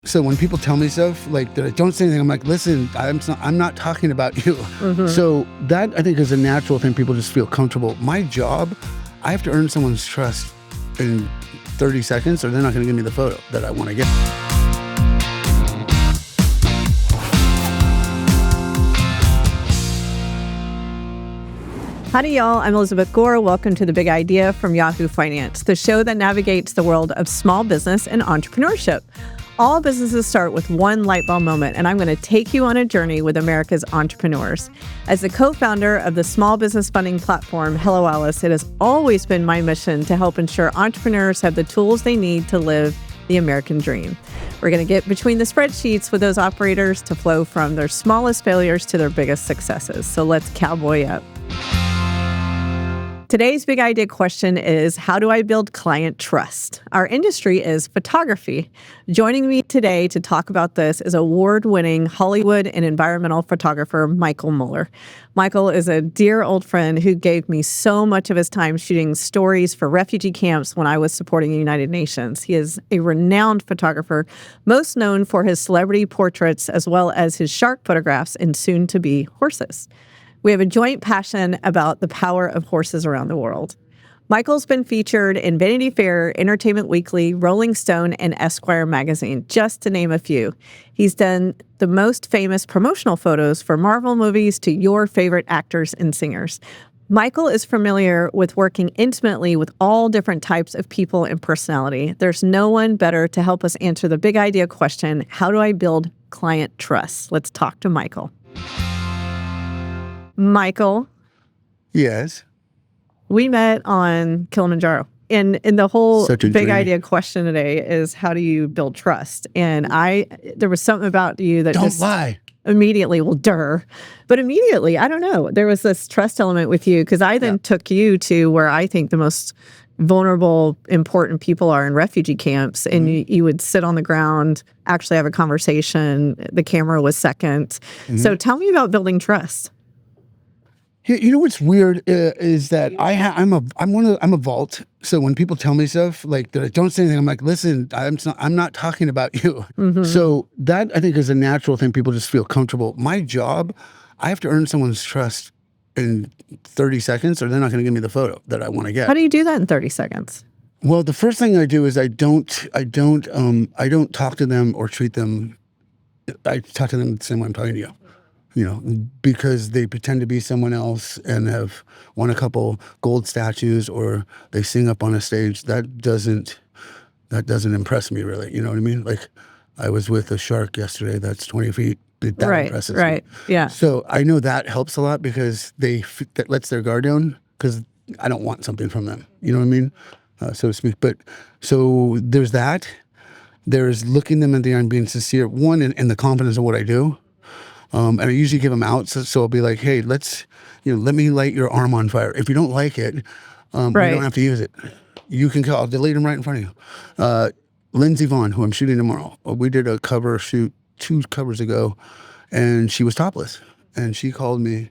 So when people tell me stuff like that, I don't say anything. I'm like, listen, I'm not talking about you. So that I think is a natural thing. People just feel comfortable. My job, I have to earn someone's trust in 30 seconds, or they're not going to give me the photo that I want to get. Howdy, y'all. I'm Elizabeth Gore. Welcome to The Big Idea from Yahoo Finance, the show that navigates the world of small business and entrepreneurship. All businesses start with one light bulb moment, and I'm going to take you on a journey with America's entrepreneurs. As the co-founder of the small business funding platform, Hello Alice, it has always been my mission to help ensure entrepreneurs have the tools they need to live the American dream. We're going to get between the spreadsheets with those operators to flow from their smallest failures to their biggest successes. So let's cowboy up. Today's big idea question is, how do I build client trust? Our industry is photography. Joining me today to talk about this is award-winning Hollywood and environmental photographer, Michael Muller. Michael is a dear old friend who gave me so much of his time shooting stories for refugee camps when I was supporting the United Nations. He is a renowned photographer, most known for his celebrity portraits as well as his shark photographs and soon-to-be horses. We have a joint passion about the power of horses around the world. Michael's been featured in Vanity Fair, Entertainment Weekly, Rolling Stone, and Esquire magazine, just to name a few. He's done the most famous promotional photos for Marvel movies to your favorite actors and singers. Michael is familiar with working intimately with all different types of people and personality. There's no one better to help us answer the big idea question, how do I build client trust? Let's talk to Michael. Michael. Yes. We met on Kilimanjaro. And the whole big dream. idea question today is, how do you build trust? And there was something about you that Don't lie. Immediately, but immediately, I don't know, there was this trust element with you, because I then took you to where I think the most vulnerable, important people are in refugee camps. And you would sit on the ground, actually have a conversation. The camera was second. So tell me about building trust. You know what's weird is that I'm a vault. So when people tell me stuff like that, I don't say anything. I'm like, listen, I'm not talking about you. So that I think is a natural thing. People just feel comfortable. My job, I have to earn someone's trust in 30 seconds, or they're not going to give me the photo that I want to get. How do you do that in 30 seconds? Well, the first thing I do is I don't talk to them or treat them. I talk to them the same way I'm talking to you. You know, because they pretend to be someone else and have won a couple gold statues, or they sing up on a stage. That doesn't impress me, really. You know what I mean? Like, I was with a shark yesterday that's 20 feet. That impresses me. Yeah. So I know that helps a lot, because that lets their guard down, because I don't want something from them. You know what I mean? So to speak. But so there's that. There's looking them in the eye and being sincere. One, in the confidence of what I do. And I usually give them out. So I'll be like, hey, let me light your arm on fire. If you don't like it, you don't have to use it. You can I'll delete them right in front of you. Lindsey Vonn, who I'm shooting tomorrow, we did a cover shoot 2 covers ago, and she was topless. And she called me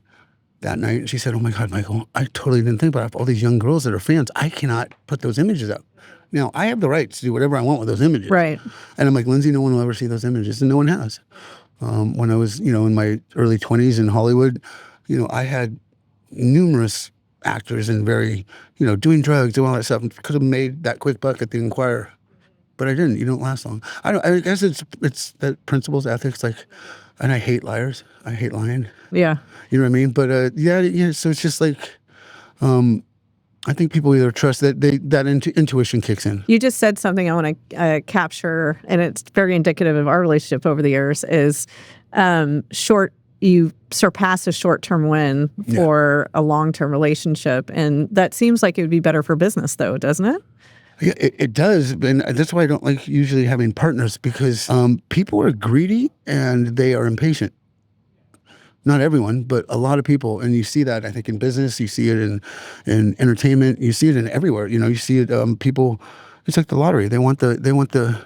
that night, and she said, oh my God, Michael, I totally didn't think about it. All these young girls that are fans, I cannot put those images up. Now, I have the right to do whatever I want with those images. Right. And I'm like, Lindsey, no one will ever see those images, and no one has. When I was, in my early 20s in Hollywood, I had numerous actors and very, doing drugs and all that stuff. Could have made that quick buck at the Inquirer, but I didn't. You don't last long. I guess it's that principles, ethics, and I hate liars. I hate lying. Yeah. You know what I mean? But yeah. So it's just like, I think people either trust that intuition kicks in. You just said something I want to capture, and it's very indicative of our relationship over the years, is you surpass a short-term win for a long-term relationship. And that seems like it would be better for business, though, doesn't it? Yeah, it does. And that's why I don't like usually having partners, because people are greedy and they are impatient. Not everyone, but a lot of people. And you see that, I think, in business. You see it in entertainment. You see it in everywhere. You see it, people, it's like the lottery. They want the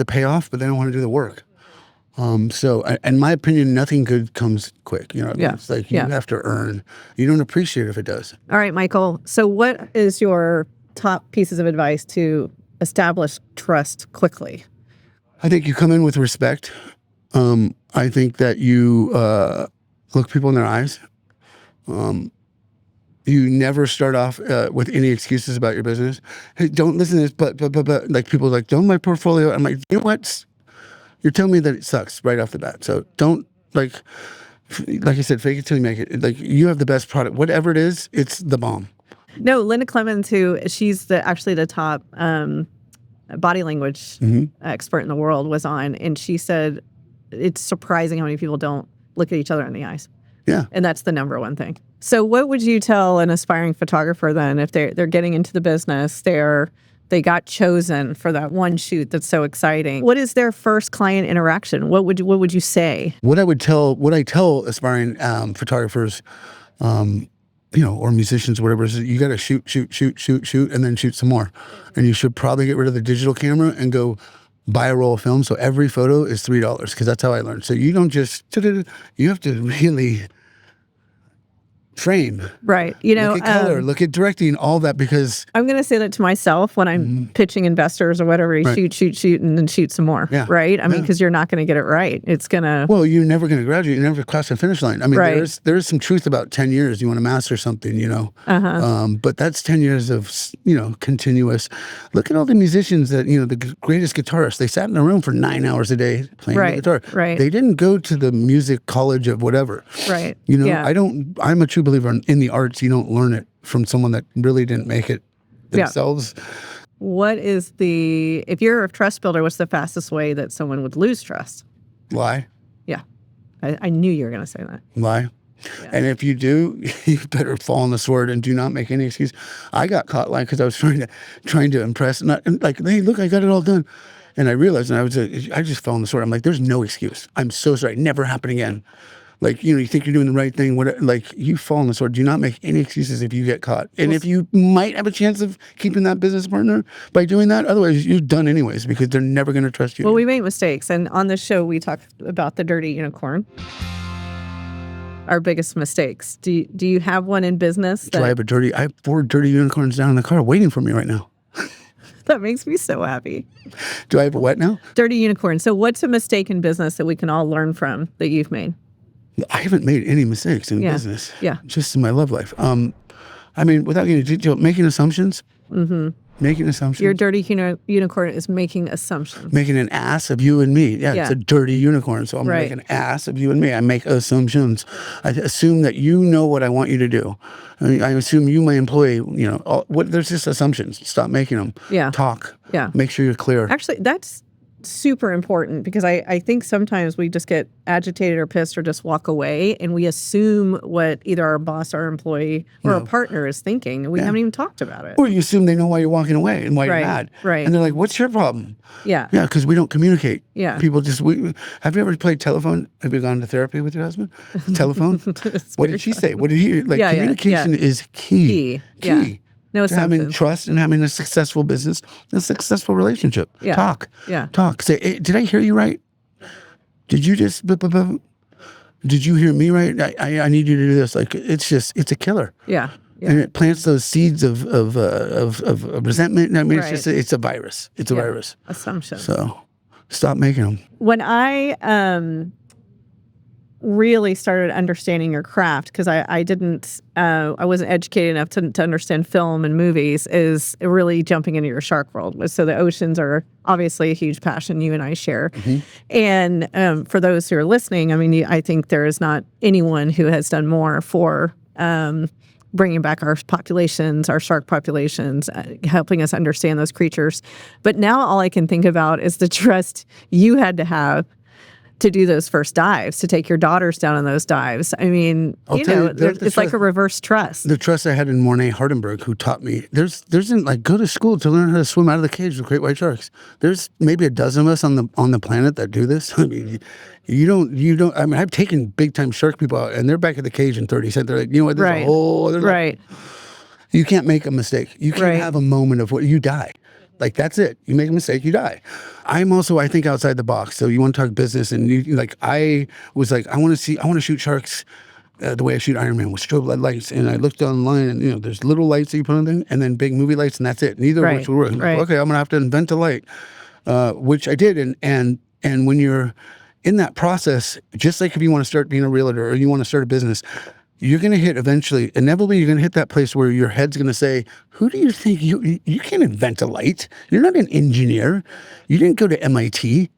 payoff, but they don't want to do the work. So in my opinion, nothing good comes quick. It's like you have to earn. You don't appreciate it if it does. All right, Michael. So what is your top pieces of advice to establish trust quickly? I think you come in with respect. I think that you look people in their eyes. You never start off with any excuses about your business. Hey, don't listen to this, but like people are like, don't my portfolio. I'm like, you know what? You're telling me that it sucks right off the bat. So don't like I said, fake it till you make it. Like you have the best product, whatever it is, it's the bomb. No, Linda Clemens, who she's actually the top body language expert in the world, was on, and she said it's surprising how many people don't look at each other in the eyes. Yeah. And that's the number one thing. So what would you tell an aspiring photographer then if they're getting into the business, they got chosen for that one shoot that's so exciting? What is their first client interaction? What would you say? What I tell aspiring photographers, or musicians, whatever, is you got to shoot, and then shoot some more. And you should probably get rid of the digital camera and go buy a roll of film. So every photo is $3 because that's how I learned. So you don't just, you have to really frame. Right. Look at color, look at directing, all that, because I'm going to say that to myself when I'm pitching investors or whatever, shoot, and then shoot some more. Yeah. Right. I mean, because you're not going to get it right. It's going to. Well, you're never going to graduate. You're never cross the finish line. I mean, there's some truth about 10 years. You want to master something, but that's 10 years of, continuous. Look at all the musicians that, the greatest guitarists, they sat in a room for 9 hours a day playing the guitar. Right. They didn't go to the music college of whatever. Right. I'm a true believer in the arts. You don't learn it from someone that really didn't make it themselves. Yeah. What is if you're a trust builder, what's the fastest way that someone would lose trust? Lie. Yeah. I knew you were going to say that. Lie. Yeah. And if you do, you better fall on the sword and do not make any excuse. I got caught lying because I was trying to impress. And like, hey, look, I got it all done. And I realized, and I just fell on the sword. I'm like, there's no excuse. I'm so sorry. Never happen again. Like, you think you're doing the right thing. Like, you fall on the sword. Do not make any excuses if you get caught. And if you might have a chance of keeping that business partner by doing that, otherwise you're done anyways because they're never going to trust you. Well, we make mistakes. And on this show, we talk about the dirty unicorn. Our biggest mistakes. Do you have one in business? I have 4 dirty unicorns down in the car waiting for me right now. That makes me so happy. Do I have a what now? Dirty unicorn. So what's a mistake in business that we can all learn from that you've made? I haven't made any mistakes in business. Yeah. Just in my love life. I mean, without getting into detail, making assumptions. Mm-hmm. Making assumptions. Your dirty unicorn is making assumptions. Making an ass of you and me. Yeah. It's a dirty unicorn. So I'm going to make an ass of you and me. I make assumptions. I assume that you know what I want you to do. I assume you, my employee, there's just assumptions. Stop making them. Yeah. Talk. Yeah. Make sure you're clear. Actually, that's super important because I think sometimes we just get agitated or pissed or just walk away and we assume what either our boss, our employee, or our partner is thinking, and we haven't even talked about it. Or you assume they know why you're walking away and why you're mad. Right. And they're like, what's your problem? Yeah. Yeah, because we don't communicate. Yeah. People just, have you ever played telephone? Have you gone to therapy with your husband? Telephone? What did she say? What did he, communication is key. Key. Yeah. No assumptions. Having trust and having a successful business, a successful relationship. Yeah. Talk. Yeah. Talk. Say, hey, did I hear you right? Did you just, did you hear me right? I need you to do this. Like, it's a killer. Yeah. Yeah. And it plants those seeds of resentment. I mean, it's a virus. It's a virus. Assumptions. So stop making them. When I really started understanding your craft, because I wasn't educated enough to understand film and movies, is really jumping into your shark world. So the oceans are obviously a huge passion you and I share. Mm-hmm. And for those who are listening, I mean, I think there is not anyone who has done more for bringing back our populations, our shark populations, helping us understand those creatures. But now all I can think about is the trust you had to have to do those first dives, to take your daughters down on those dives. I mean, it's like a reverse trust. The trust I had in Mornay Hardenberg, who taught me, there isn't like go to school to learn how to swim out of the cage with great white sharks. There's maybe a dozen of us on the planet that do this. I mean, you don't. I mean, I've taken big time shark people out, and they're back at the cage in 30 seconds. They're like, you know what? There's a whole other right. You can't make a mistake. You can't have a moment of what you die. Like, that's it. You make a mistake, you die. I'm also, I think, outside the box. So you want to talk business, and I was like, I want to shoot sharks the way I shoot Iron Man with strobe lights. And I looked online, and there's little lights that you put on there, and then big movie lights, and that's it. Neither of which will work. Like, okay, I'm gonna have to invent a light. which I did. And when you're in that process, just like if you want to start being a realtor or you want to start a business, you're going to hit eventually, inevitably, you're going to hit that place where your head's going to say, who do you think you can't invent a light? You're not an engineer. You didn't go to MIT.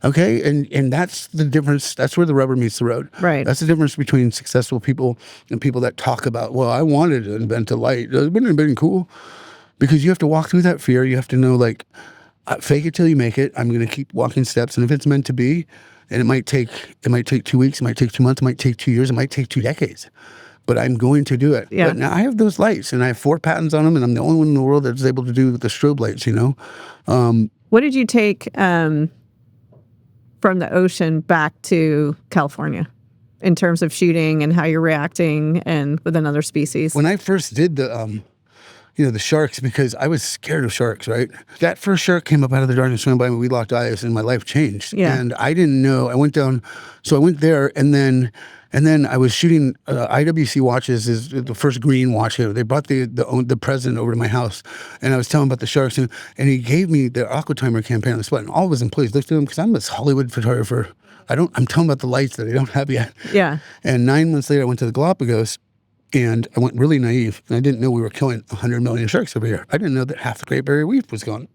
Okay. And that's the difference. That's where the rubber meets the road. Right. That's the difference between successful people and people that talk about, well, I wanted to invent a light. Wouldn't it have been cool? Because you have to walk through that fear. You have to know, like, fake it till you make it. I'm going to keep walking steps. And if it's meant to be, and it might take 2 weeks, it might take 2 months, it might take 2 years, it might take 2 decades, but I'm going to do it. Yeah. But now I have those lights, and I have 4 patents on them, and I'm the only one in the world that's able to do the strobe lights, you know? What did you take from the ocean back to California in terms of shooting and how you're reacting and with another species? When I first did the sharks, because I was scared of sharks, right? That first shark came up out of the dark and swam by me. We locked eyes, and my life changed. Yeah. And I didn't know. I went down, so I went there, and then I was shooting IWC watches, is the first green watch here. They brought the president over to my house, and I was telling him about the sharks, and he gave me the Aqua Timer campaign on the spot, and all was in place. Looked at him, because I'm this Hollywood photographer. I'm telling about the lights that I don't have yet. Yeah. And 9 months later, I went to the Galapagos. And I went really naive, and I didn't know we were killing 100 million sharks over here. I didn't know that half the Great Barrier Reef was gone.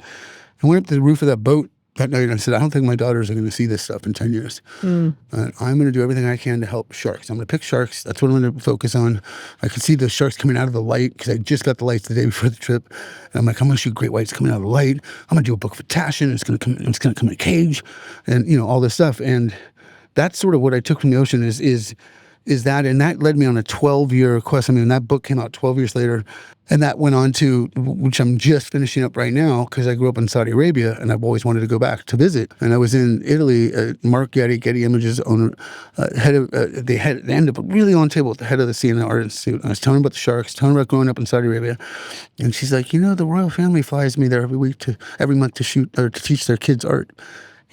I went up to the roof of that boat that night, and I said, I don't think my daughters are going to see this stuff in 10 years. And I'm going to do everything I can to help sharks. I'm going to pick sharks. That's what I'm going to focus on. I could see the sharks coming out of the light, because I just got the lights the day before the trip. And I'm like, I'm going to shoot great whites coming out of the light. I'm going to do a book of potassium. It's going to come in a cage, and, you know, all this stuff. And that's sort of what I took from the ocean is that, and that led me on a 12-year quest. I mean, that book came out 12 years later, and that went on to, which I'm just finishing up right now, because I grew up in Saudi Arabia, and I've always wanted to go back to visit. And I was in Italy. Mark Getty Images owner, they ended up really on table with the head of the CNN Art Institute. And I was telling her about the sharks, telling her about growing up in Saudi Arabia, and she's like, the royal family flies me there every month to shoot or to teach their kids art.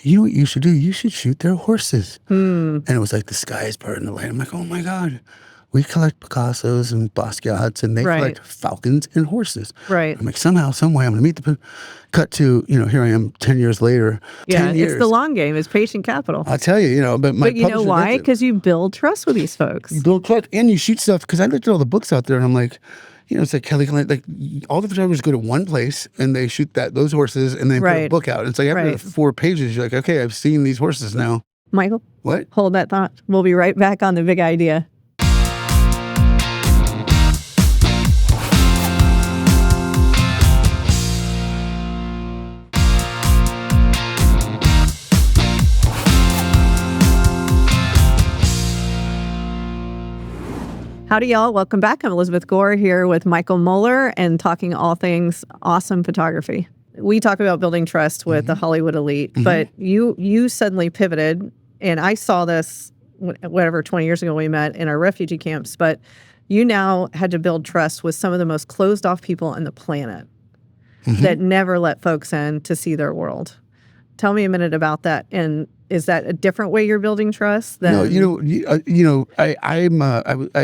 You know what you should do? You should shoot their horses. And it was like the sky is part in the light. I'm like, oh my God. We collect Picassos and Basquiats, and they collect falcons and horses. Right. I'm like, somehow, some way, I'm going to meet the cut to, here I am 10 years later. Yeah, 10 years. It's the long game. It's patient capital. I'll tell you, but my But you know why? Because you build trust with these folks. You build trust, and you shoot stuff, because I looked at all the books out there, and I'm like, it's like Kelly, like all the photographers go to one place and they shoot those horses, and they put a book out. It's like after 4 pages, you're like, okay, I've seen these horses now. Michael? What? Hold that thought. We'll be right back on The Big Idea. Howdy, y'all. Welcome back. I'm Elizabeth Gore here with Michael Muller and talking all things awesome photography. We talk about building trust with the Hollywood elite, but you suddenly pivoted, and I saw this, 20 years ago we met in our refugee camps, but you now had to build trust with some of the most closed off people on the planet that never let folks in to see their world. Tell me a minute about that. And is that a different way you're building trust? No, I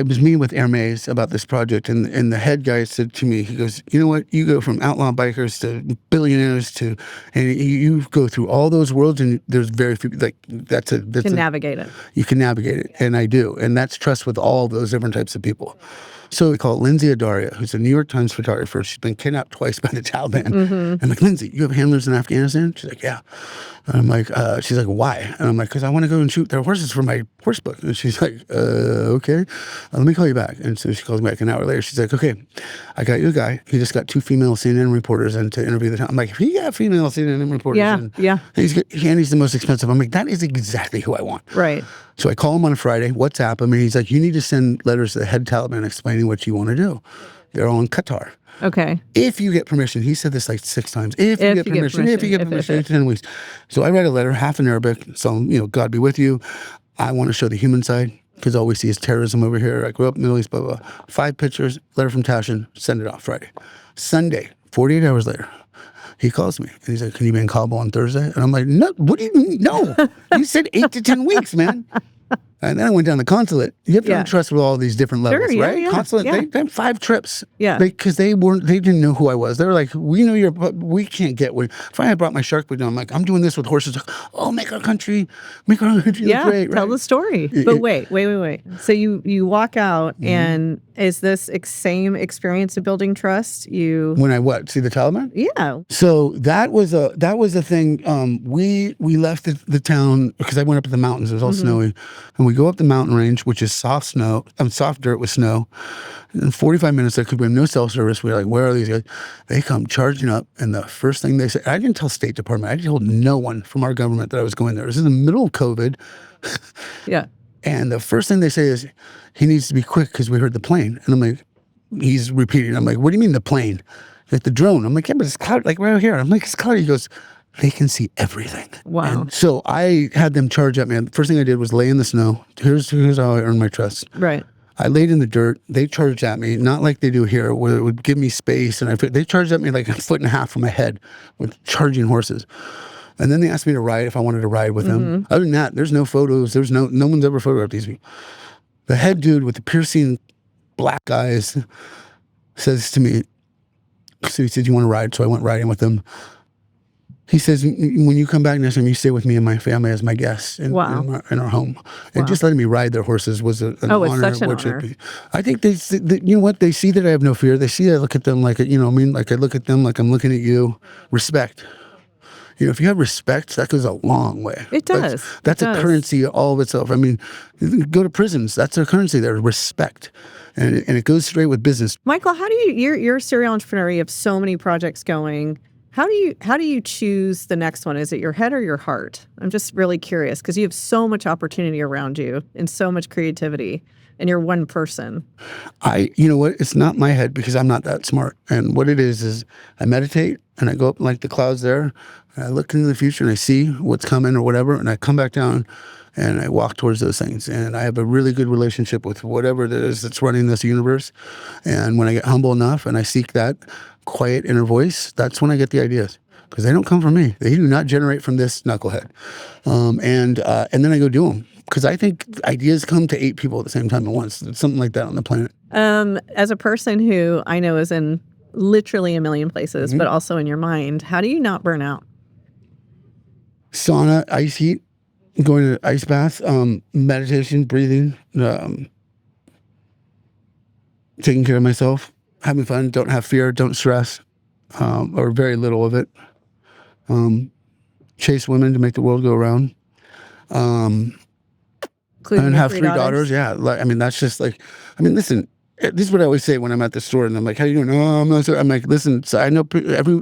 was meeting with Hermes about this project, and the head guy said to me, he goes, you know what? You go from outlaw bikers to billionaires and you go through all those worlds, and there's very few, like, navigate it. You can navigate it, and I do. And that's trust with all those different types of people. So we call Lindsay Adaria, who's a New York Times photographer. She's been kidnapped twice by the Taliban. I'm like, Lindsay, you have handlers in Afghanistan? She's like, yeah. And I'm like, she's like, why? And I'm like, because I want to go and shoot their horses for my horse book. And she's like, okay, let me call you back. And so she calls me back an hour later. She's like, okay, I got you a guy. He just got 2 female CNN reporters in to interview the town. I'm like, if he got female CNN reporters and he's the most expensive. I'm like, that is exactly who I want. Right. So I call him on a Friday, WhatsApp him, and he's like, you need to send letters to the head Taliban explaining what you want to do. They're all in Qatar. Okay. If you get permission, he said this like 6 times. If you get permission, 10 weeks. So I write a letter, half in Arabic. So, God be with you. I want to show the human side, because all we see is terrorism over here. I grew up in the Middle East, blah, blah, blah. 5 pictures, letter from Tashin, send it off Friday. Sunday, 48 hours later, he calls me, and he's like, can you be in Kabul on Thursday? And I'm like, no, what do you mean? No. You said 8 to 10 weeks, man. And then I went down to consulate. You have to earn trust with all these different levels, Sure, yeah, right? yeah, Consulate, yeah. they had 5 trips. Yeah. Because they didn't know who I was. They were like, we know you're, but we can't get what. If I had brought my shark book down, I'm like, I'm doing this with horses. Oh, make our country look great, Tell right? the story. But wait. So you walk out, and is this same experience of building trust? When I see the Taliban? Yeah. So that was a thing. We left the town because I went up to the mountains. It was all snowy, and we go up the mountain range, which is soft snow, soft dirt with snow. In 45 minutes, there could be no cell service. We're like, where are these guys? They come charging up, and the first thing they say, I didn't tell State Department. I told no one from our government that I was going there. It was in the middle of COVID. Yeah. And the first thing they say is, he needs to be quick because we heard the plane. And I'm like, he's repeating. I'm like, what do you mean the plane? Like the drone. I'm like, yeah, but it's cloud, like right here. I'm like, it's cloudy. He goes, they can see everything. Wow. And so I had them charge at me. And the first thing I did was lay in the snow. Here's how I earned my trust. Right. I laid in the dirt. They charged at me, not like they do here, where it would give me space. And they charged at me like 1.5 feet from my head with charging horses. And then they asked me to ride if I wanted to ride with them. Other than that, there's no photos. There's no one's ever photographed these people. The head dude with the piercing black eyes says to me, so he said, you want to ride? So I went riding with him. He says, when you come back next time, you stay with me and my family as my guests in our home. And just letting me ride their horses was an honor. It's such an honor. I think you know what? They see that I have no fear. They see that I look at them like, you know what I mean? Like I look at them like I'm looking at you. Respect. You know, if you have respect, that goes a long way. It does. That's a currency all of itself. I mean, go to prisons. That's their currency there, respect. And it goes straight with business. Michael, how do you're a serial entrepreneur. You have so many projects going. How do you choose the next one? Is it your head or your heart? I'm just really curious because you have so much opportunity around you and so much creativity, and you're one person. You know what? It's not my head because I'm not that smart. And what it is I meditate and I go up like the clouds there. And I look into the future and I see what's coming or whatever, and I come back down and I walk towards those things. And I have a really good relationship with whatever it is that's running this universe. And when I get humble enough and I seek that quiet inner voice, that's when I get the ideas. Because they don't come from me. They do not generate from this knucklehead. And then I go do them. Because I think ideas come to 8 people at the same time at once. It's something like that on the planet. As a person who I know is in literally a million places, but also in your mind, how do you not burn out? Sauna, ice heat, going to ice bath, meditation, breathing, taking care of myself, having fun, don't have fear, don't stress, or very little of it. Chase women to make the world go around. And have 3 daughters. Yeah. I mean, that's just like, I mean, listen, this is what I always say when I'm at the store and I'm like, how you doing? Oh, I'm not sure. I'm like, listen, so I know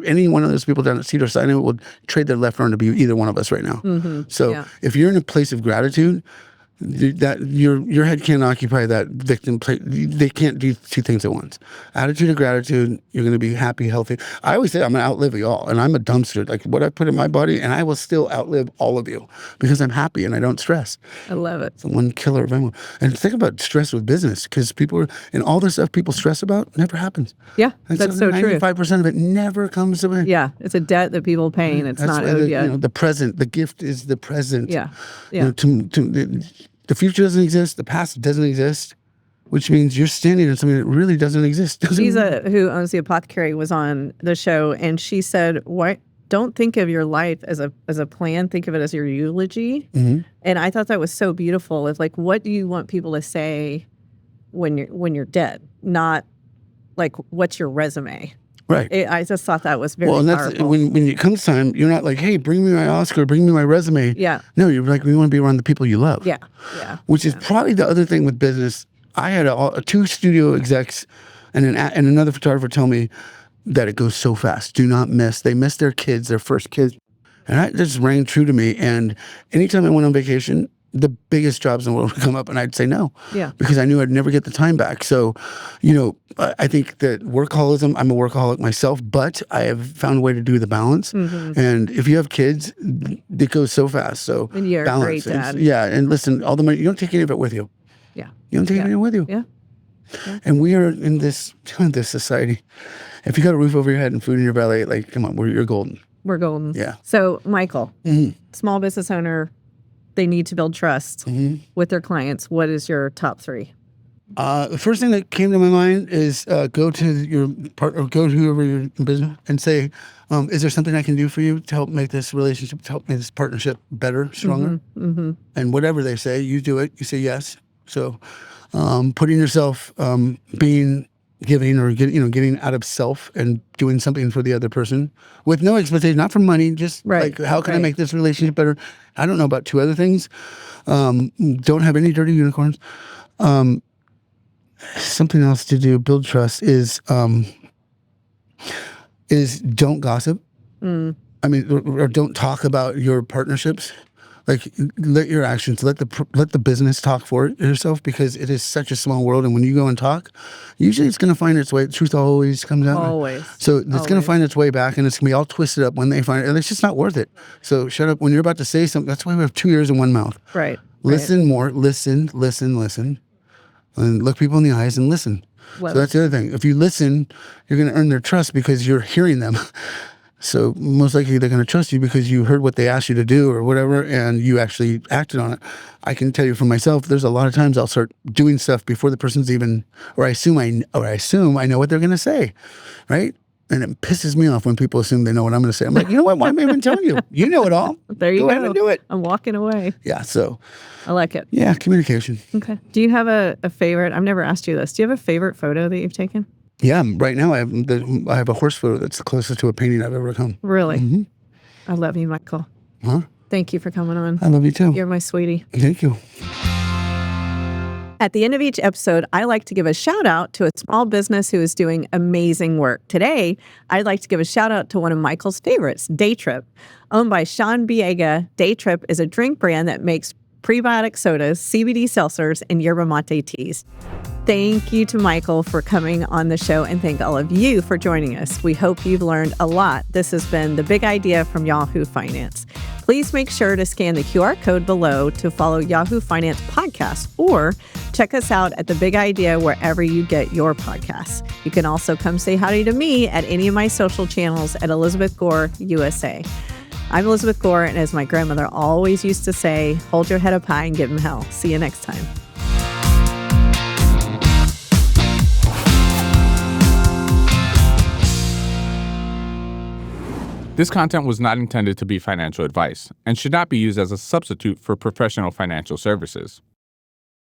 any one of those people down at Cedar Sinai will trade their left arm to be either one of us right now. So if you're in a place of gratitude, that your head can't occupy that victim place. They can't do 2 things at once. Attitude of gratitude, you're going to be happy, healthy. I always say I'm going to outlive you all, and I'm a dumpster. Like what I put in my body, and I will still outlive all of you because I'm happy and I don't stress. I love it. It's the one killer of everyone. And think about stress with business, because people and all the stuff people stress about never happens. Yeah, that's so true. 95% of it never comes to me. Yeah, it's a debt that people pay, and it's not owed yet. You know, the present, the gift is the present. Yeah, yeah. You know, the future doesn't exist. The past doesn't exist, which means you're standing in something that really doesn't exist. Lisa, who owns the apothecary, was on the show, and she said, "Why don't think of your life as a plan? Think of it as your eulogy." And I thought that was so beautiful. It's like, what do you want people to say when you're dead? Not like, what's your resume? Right. I just thought that was very powerful. When it comes time, you're not like, hey, bring me my Oscar, bring me my resume. Yeah. No, you're like, we want to be around the people you love. Yeah. Yeah. Which is probably the other thing with business. I had 2 studio execs and another photographer tell me that it goes so fast. Do not miss. They miss their kids, their first kids. And that just rang true to me. And anytime I went on vacation, the biggest jobs in the world would come up and I'd say no. Yeah. Because I knew I'd never get the time back. So, you know, I think that workaholism, I'm a workaholic myself, but I have found a way to do the balance. And if you have kids, it goes so fast. So and you're balance. A great dad. Yeah. And listen, all the money, you don't take any of it with you. Yeah. You don't take any of it with you. Yeah. And we are in this society. If you got a roof over your head and food in your belly, like, come on, you're golden. We're golden. Yeah. So, Michael, small business owner, they need to build trust with their clients, what is your top 3? The first thing that came to my mind is go to your partner, go to whoever you're in business and say, is there something I can do for you to help make this relationship, to help make this partnership better, stronger? And whatever they say, you do it. You say yes. So putting yourself, being giving or getting out of self and doing something for the other person with no expectation, not for money, just like, how can I make this relationship better? I don't know about 2 other things. Don't have any dirty unicorns. Something else to do, build trust, is don't gossip. I mean, or don't talk about your partnerships. Like, let your actions, let the business talk for yourself, because it is such a small world. And when you go and talk, usually it's going to find its way. The truth always comes out. Always. So it's going to find its way back, and it's going to be all twisted up when they find it. And it's just not worth it. So shut up when you're about to say something. That's why we have 2 ears and 1 mouth. Right. Listen more. Listen. And look people in the eyes and listen. So that's the other thing. If you listen, you're going to earn their trust because you're hearing them. So most likely they're going to trust you because you heard what they asked you to do or whatever, and you actually acted on it. I can tell you for myself, there's a lot of times I'll start doing stuff before the person's even, or I assume I know what they're going to say, right? And it pisses me off when people assume they know what I'm going to say. I'm like, you know what? Why am I even telling you? You know it all. There you go. Go ahead and do it. I'm walking away. Yeah. So I like it. Yeah, communication. Okay. Do you have a favorite? I've never asked you this. Do you have a favorite photo that you've taken? Yeah, right now I have a horse photo that's the closest to a painting I've ever come. Really? I love you, Michael. Huh? Thank you for coming on. I love you too. You're my sweetie. Thank you. At the end of each episode, I like to give a shout out to a small business who is doing amazing work. Today, I'd like to give a shout out to one of Michael's favorites, Day Trip. Owned by Sean Biega, Day Trip is a drink brand that makes prebiotic sodas, CBD seltzers, and yerba mate teas. Thank you to Michael for coming on the show, and thank all of you for joining us. We hope you've learned a lot. This has been The Big Idea from Yahoo Finance. Please make sure to scan the QR code below to follow Yahoo Finance podcast, or check us out at The Big Idea wherever you get your podcasts. You can also come say howdy to me at any of my social channels at Elizabeth Gore USA. I'm Elizabeth Gore, and as my grandmother always used to say, hold your head up high and give them hell. See you next time. This content was not intended to be financial advice and should not be used as a substitute for professional financial services.